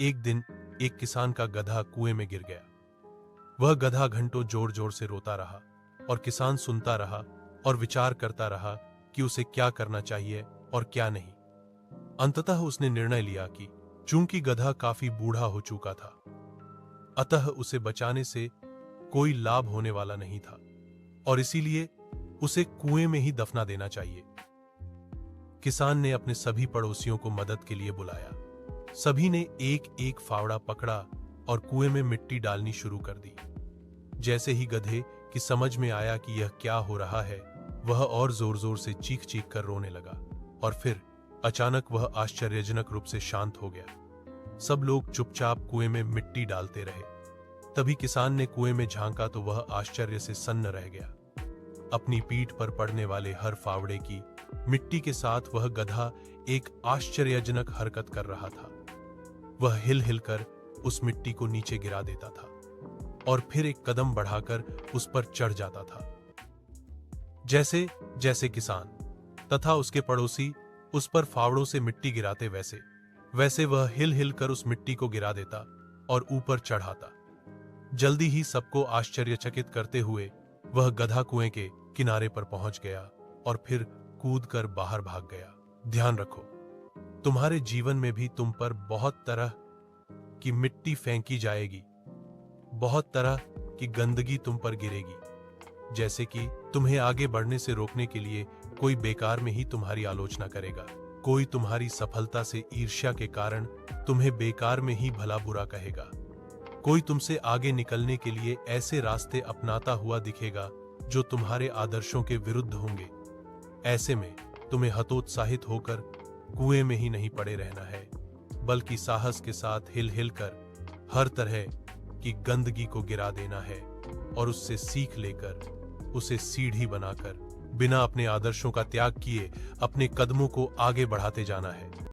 एक दिन एक किसान का गधा कुएं में गिर गया। वह गधा घंटों जोर जोर से रोता रहा और किसान सुनता रहा और विचार करता रहा कि उसे क्या करना चाहिए और क्या नहीं। अंततः उसने निर्णय लिया कि चूंकि गधा काफी बूढ़ा हो चुका था, अतः उसे बचाने से कोई लाभ होने वाला नहीं था और इसीलिए उसे कुएं में ही दफना देना चाहिए। किसान ने अपने सभी पड़ोसियों को मदद के लिए बुलाया। सभी ने एक एक फावड़ा पकड़ा और कुएं में मिट्टी डालनी शुरू कर दी। जैसे ही गधे की समझ में आया कि यह क्या हो रहा है, वह और जोर जोर से चीख चीख कर रोने लगा और फिर अचानक वह आश्चर्यजनक रूप से शांत हो गया। सब लोग चुपचाप कुएं में मिट्टी डालते रहे। तभी किसान ने कुएं में झांका तो वह आश्चर्य से सन्न रह गया। अपनी पीठ पर पड़ने वाले हर फावड़े की मिट्टी के साथ वह गधा एक आश्चर्यजनक हरकत कर रहा था। वह हिल हिल कर उस मिट्टी को नीचे गिरा देता था और फिर एक कदम बढ़ाकर उस पर चढ़ जाता था। जैसे जैसे किसान तथा उसके पड़ोसी उस पर फावड़ों से मिट्टी गिराते, वैसे वैसे वह हिल हिल कर उस मिट्टी को गिरा देता और ऊपर चढ़ाता। जल्दी ही सबको आश्चर्यचकित करते हुए वह गधा कुएं के किनारे पर पहुंच गया और फिर कूदकर बाहर भाग गया। ध्यान रखो, तुम्हारे जीवन में भी तुम पर बहुत तरह की मिट्टी फेंकी जाएगी, बहुत तरह की गंदगी तुम पर गिरेगी। जैसे कि तुम्हें आगे बढ़ने से रोकने के लिए कोई बेकार में ही तुम्हारी आलोचना करेगा, कोई तुम्हारी सफलता से ईर्ष्या के कारण तुम्हें बेकार में ही भला बुरा कहेगा, कोई तुमसे आगे निकलने के लिए ऐसे रास्ते अपनाता हुआ दिखेगा जो तुम्हारे आदर्शों के विरुद्ध होंगे। ऐसे में तुम्हें हतोत्साहित होकर कुएं में ही नहीं पड़े रहना है, बल्कि साहस के साथ हिल हिल कर हर तरह की गंदगी को गिरा देना है और उससे सीख लेकर उसे सीढ़ी बनाकर बिना अपने आदर्शों का त्याग किए अपने कदमों को आगे बढ़ाते जाना है।